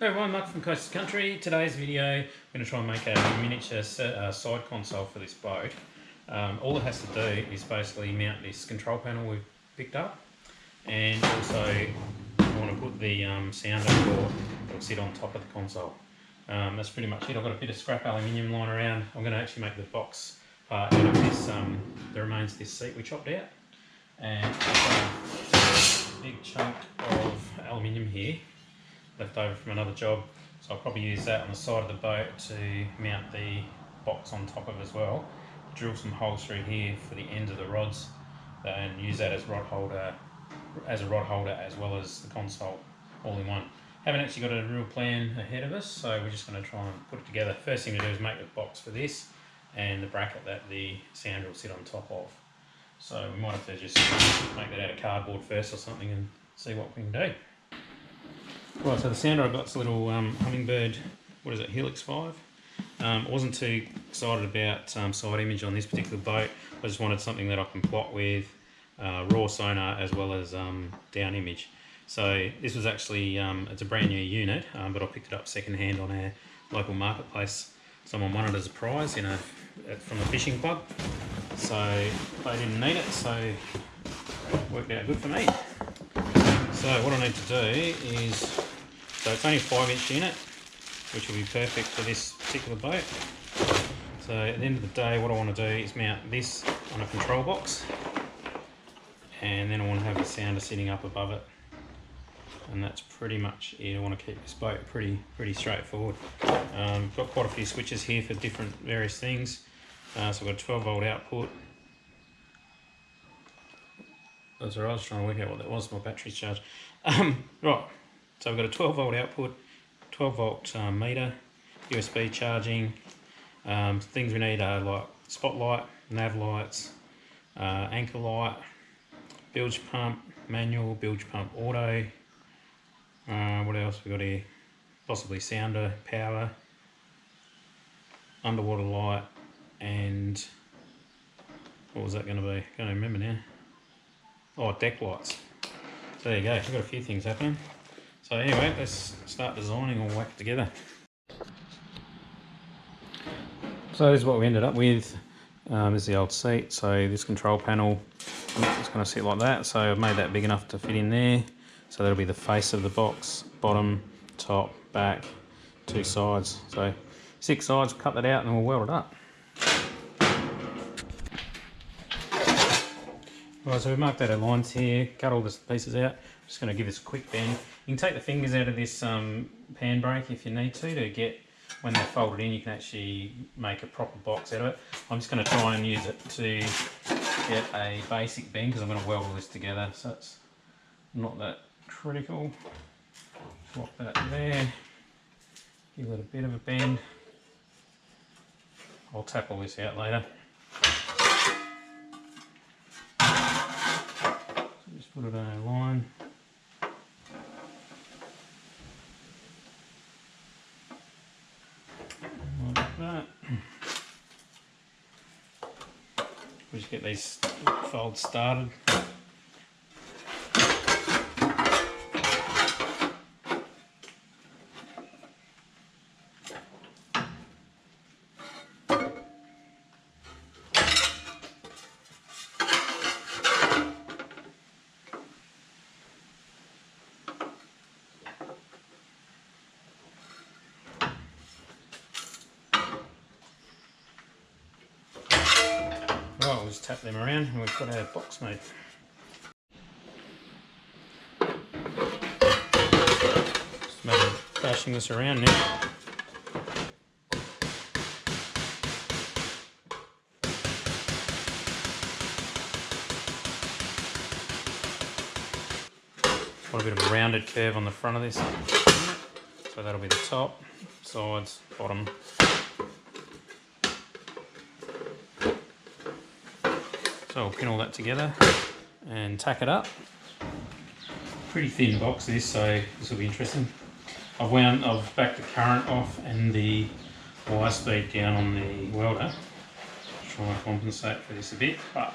Hey everyone, Mark from Coast to Country. Today's video, I'm going to try and make a miniature side console for this boat. All it has to do is basically mount this control panel we've picked up, and also I want to put the sounder port that will sit on top of the console. That's pretty much it. I've got a bit of scrap aluminium lying around. I'm going to actually make the box part out of this, the remains of this seat we chopped out, and a big chunk of aluminium here left over from another job, so I'll probably use that on the side of the boat to mount the box on top of as well. Drill some holes through here for the ends of the rods and use that as a rod holder as well as the console all in one. Haven't actually got a real plan ahead of us, so we're just going to try and put it together. First thing to do is make the box for this and the bracket that the sounder will sit on top of. So we might have to just make that out of cardboard first or something and see what we can do. Right, so the sounder I've got is a little Humminbird, what is it, Helix 5. I wasn't too excited about side image on this particular boat. I just wanted something that I can plot with raw sonar as well as down image. So this was actually, it's a brand new unit, but I picked it up second hand on our local marketplace. Someone won it as a prize from the fishing club. So they didn't need it, so it worked out good for me. So what I need to do is, so it's only a 5-inch unit, which will be perfect for this particular boat. So at the end of the day, what I want to do is mount this on a control box, and then I want to have the sounder sitting up above it, and that's pretty much it. I want to keep this boat pretty straightforward. Got quite a few switches here for different various things. So I've got a 12-volt output. That's alright, I was trying to work out what that was, my battery's charged. Right, so I've got a 12-volt output, 12-volt meter, USB charging. Things we need are like spotlight, nav lights, anchor light, bilge pump, manual, bilge pump auto. What else we got here? Possibly sounder, power, underwater light, and what was that going to be? Can't even remember now. Oh, deck lights. So there you go, we've got a few things happening. So anyway, let's start designing or whack it together. So this is what we ended up with. This is the old seat. So this control panel is going to sit like that. So I've made that big enough to fit in there. So that'll be the face of the box, bottom, top, back, 2 sides. So 6 sides, cut that out and we'll weld it up. Right, so we've marked out our lines here, cut all the pieces out. I'm just going to give this a quick bend. You can take the fingers out of this pan brake if you need to get, when they're folded in, you can actually make a proper box out of it. I'm just going to try and use it to get a basic bend because I'm going to weld all this together, so it's not that critical. Swap that there, give it a bit of a bend. I'll tap all this out later. Just put it on a line. Like that. We just get these folds started. Right, we'll just tap them around and we've got our box made. Just a matter of bashing this around now. Got a bit of a rounded curve on the front of this. So that'll be the top, sides, bottom. So I'll pin all that together and tack it up. Pretty thin box this, so this will be interesting. I've backed the current off and the wire speed down on the welder to try and compensate for this a bit, but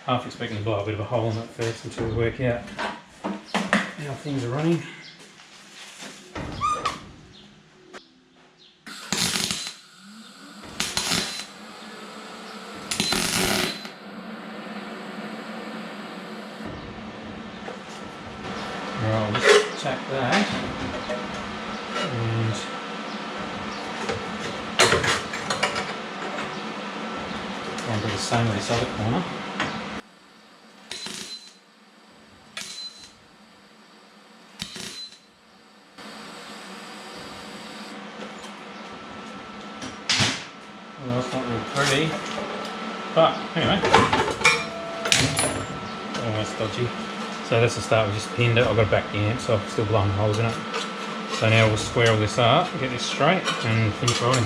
half expecting to blow a bit of a hole in it first until we work out how things are running. And I'll do the same with this other corner. Well, it's not real pretty, but anyway, almost dodgy. So that's the start. We just pinned it. I've got to back the amp, so I'm still blowing holes in it. So now we'll square all this up, get this straight, and finish welding.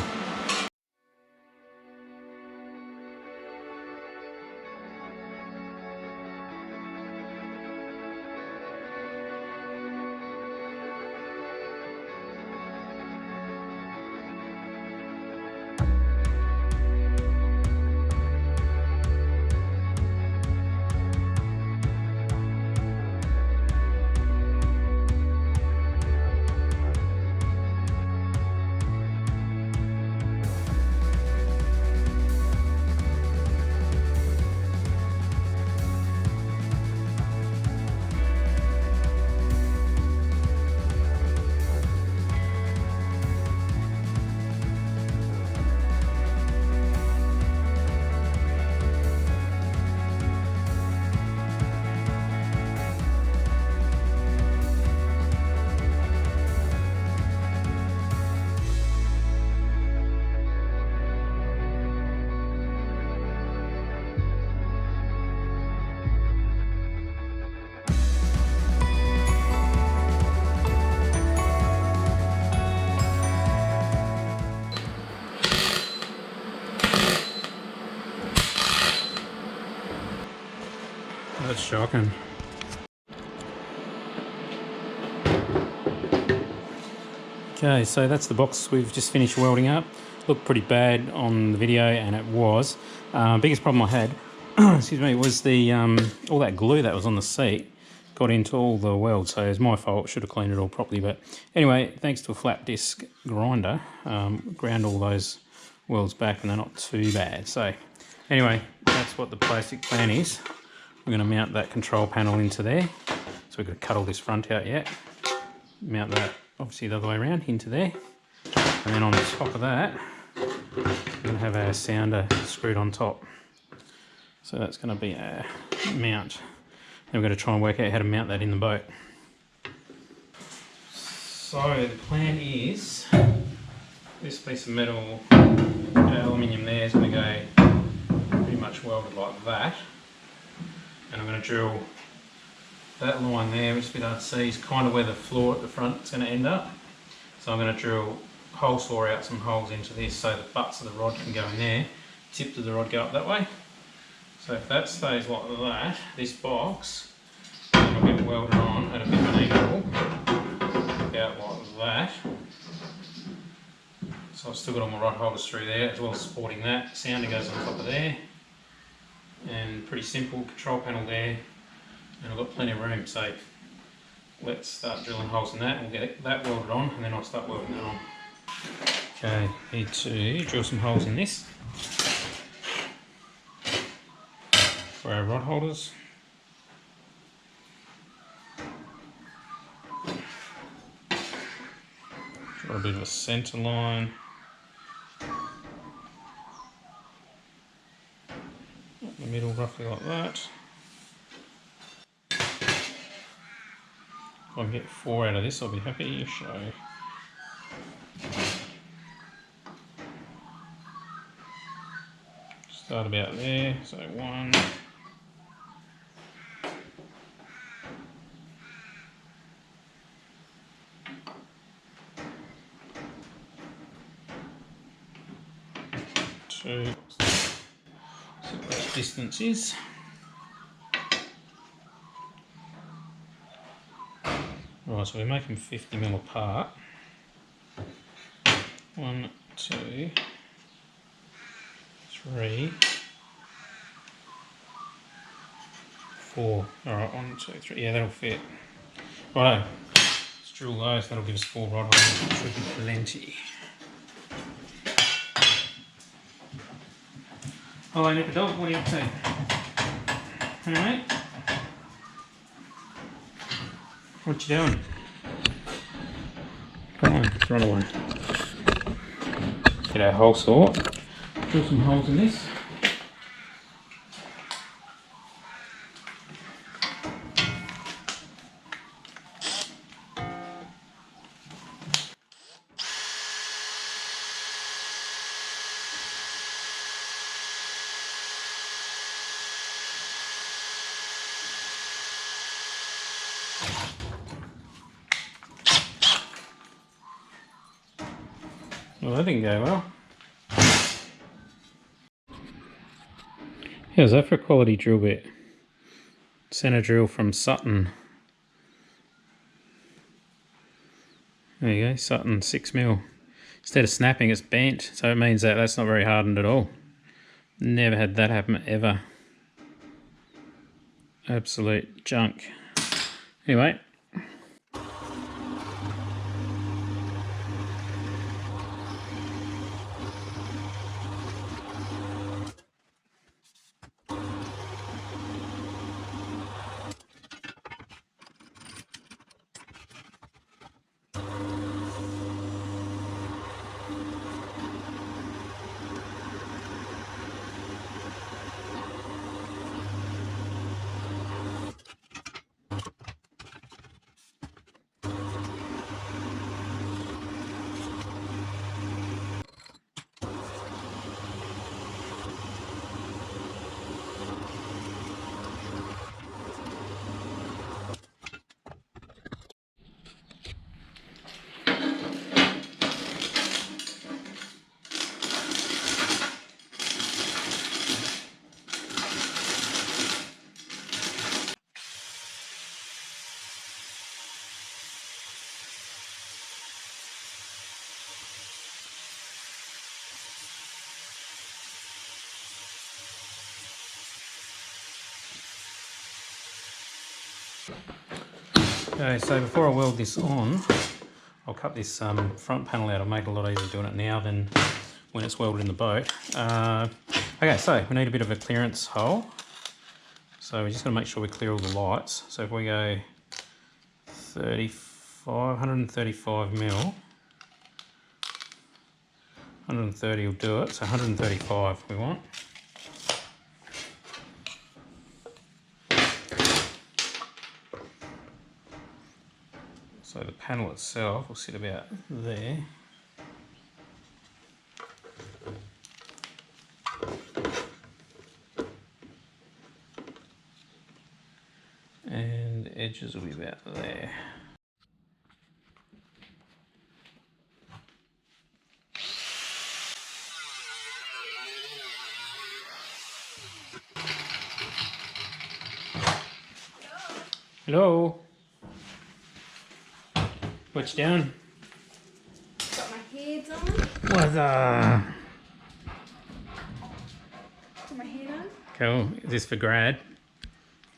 That's shocking. Okay, so that's the box we've just finished welding up. Looked pretty bad on the video, and it was. Biggest problem I had, excuse me, was the all that glue that was on the seat got into all the welds. So it's my fault. Should have cleaned it all properly. But anyway, thanks to a flat disc grinder, ground all those welds back, and they're not too bad. So anyway, that's what the plastic plan is. We're going to mount that control panel into there. So we've got to cut all this front out yet. Mount that obviously the other way around into there. And then on top of that, we're going to have our sounder screwed on top. So that's going to be our mount. Then we're going to try and work out how to mount that in the boat. So the plan is, this piece of metal, aluminium there is going to go pretty much welded like that. And I'm going to drill that line there, which is a bit hard to see, is kind of where the floor at the front is going to end up. So I'm going to drill hole saw out some holes into this so the butts of the rod can go in there, tips of the rod go up that way. So if that stays like that, this box will get welded on at a bit of an angle, out like that. So I've still got all my rod holders through there, as well as supporting that. Sounder goes on top of there. And pretty simple control panel there, and I've got plenty of room, so let's start drilling holes in that and we'll get that welded on, and then I'll start welding that on. Okay, need to drill some holes in this for our rod holders. Draw a bit of a centre line. The middle roughly like that. If I can get 4 out of this, I'll be happy. So start about there, so 1, 2. So that distance is. Right, so we're making 50mm apart. 1, 2, 3, 4. Alright, 1, 2, 3. Yeah, that'll fit. Righto, let's drill those. That'll give us 4 rod holes, which would be plenty. Hello, Nipper Dog, what are you up to? Alright. What you doing? Come on, let's run away. Get our hole saw. Drill some holes in this. Well, that didn't go well. How's that for a quality drill bit? Centre drill from Sutton. There you go, Sutton 6mm. Instead of snapping, it's bent, so it means that that's not very hardened at all. Never had that happen ever. Absolute junk. Anyway. Okay, so before I weld this on, I'll cut this front panel out. It'll make it a lot easier doing it now than when it's welded in the boat. Okay, so we need a bit of a clearance hole. So we're just going to make sure we clear all the lights. So if we go 135mm, 130 will do it, so 135 we want. So the panel itself will sit about there. And the edges will be about there. Hello. What's down? Got my head on. What the? Got my head on. Cool. Is this for grad?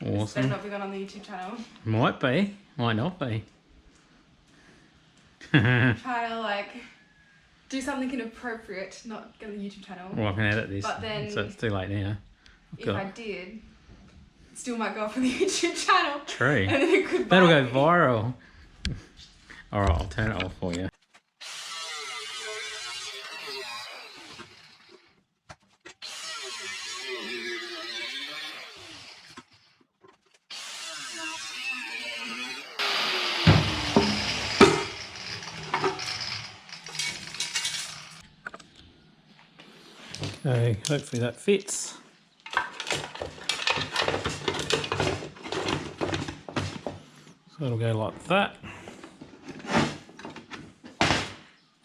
This Awesome. better not be going on the YouTube channel. Might be. Might not be. Try to like do something inappropriate, not get on the YouTube channel. Well, I can edit this. But then, so it's too late now. if I did, it still might go off on the YouTube channel. True. And then it could That'll bite go me. viral. Alright, I'll turn it off for you. Okay, hopefully that fits. So it'll go like that.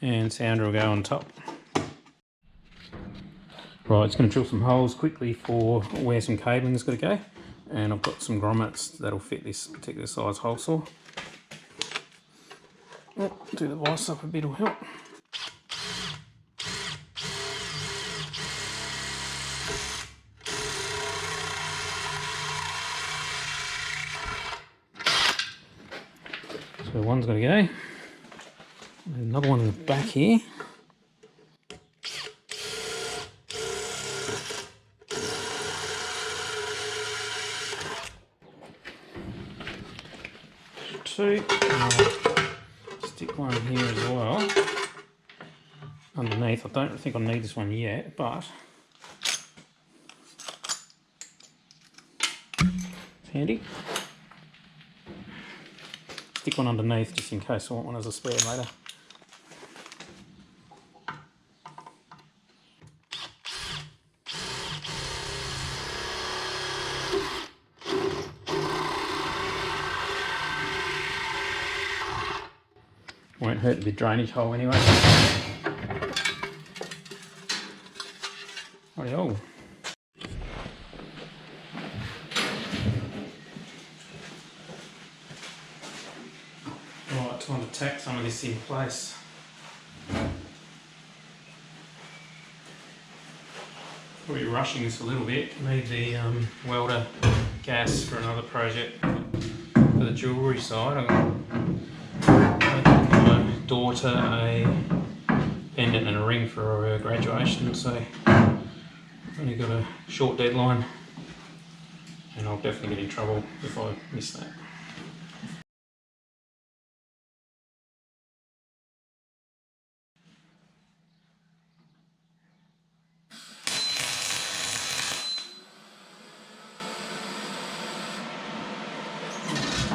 And sounder will go on top. Right, it's going to drill some holes quickly for where some cabling's got to go. And I've got some grommets that'll fit this particular size hole saw. Oh, do the vise up a bit will help. So one's got to go. Another one in the back here. Two. And I'll stick one here as well. Underneath, I don't think I need this one yet, but it's handy. Stick one underneath just in case I want one as a spare later. Won't hurt the drainage hole anyway. Righty-o. Right, time to tack some of this in place. Probably rushing this a little bit. Need the welder gas for another project for the jewellery side. I've got my daughter a pendant and a ring for her graduation, so I've only got a short deadline and I'll definitely get in trouble if I miss that.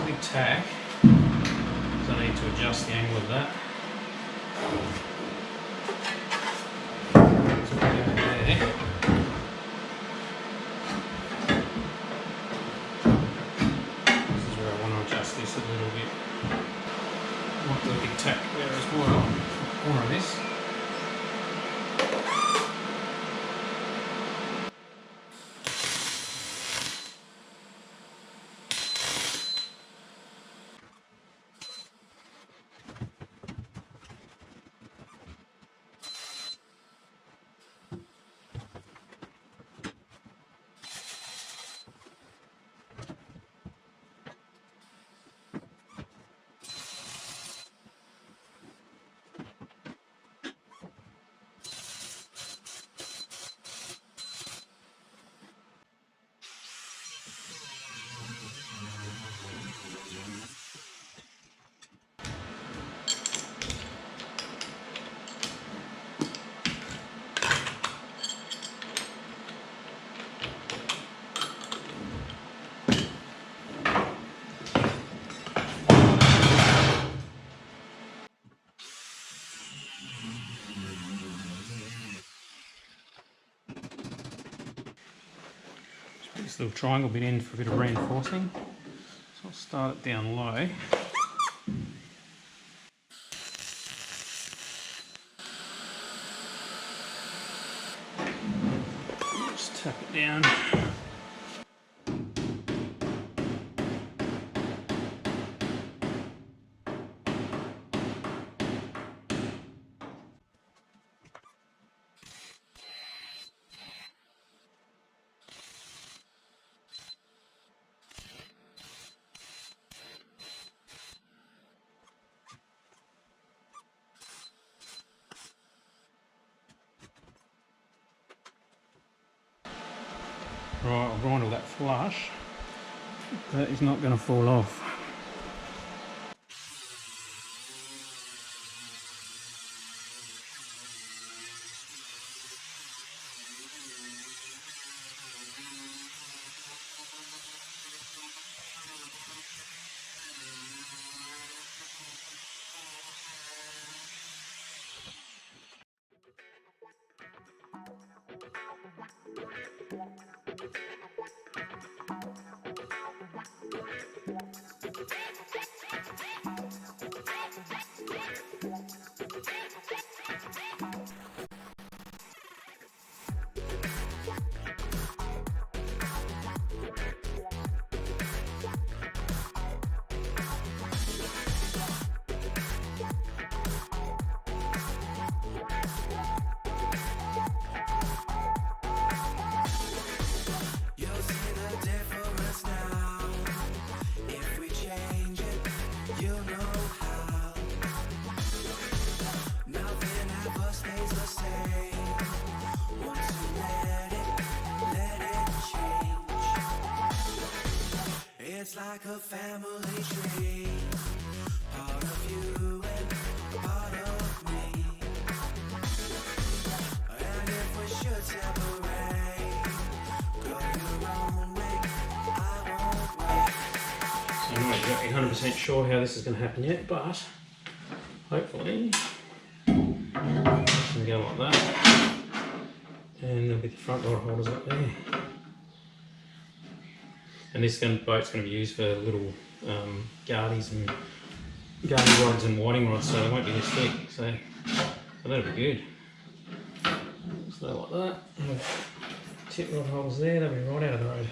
Big tack, so I need to adjust the angle of that. So we'll go there. This is where I want to adjust this a little bit. I want the big tack there as well, corner of this. This little triangle bit in for a bit of reinforcing. So I'll start it down low. Just tap it down. Right, I'll grind all that flush. That is not going to fall off. It's like a family tree, part of you and be 100% sure how this is going to happen yet, but hopefully it's going to go like that, and there'll be the front rod holders up there. And this boat's going to be used for little guardies and guardie rods and whiting rods, so they won't be this thick, so that'll be good. So like that, and tip rod holders there, they'll be right out of the road.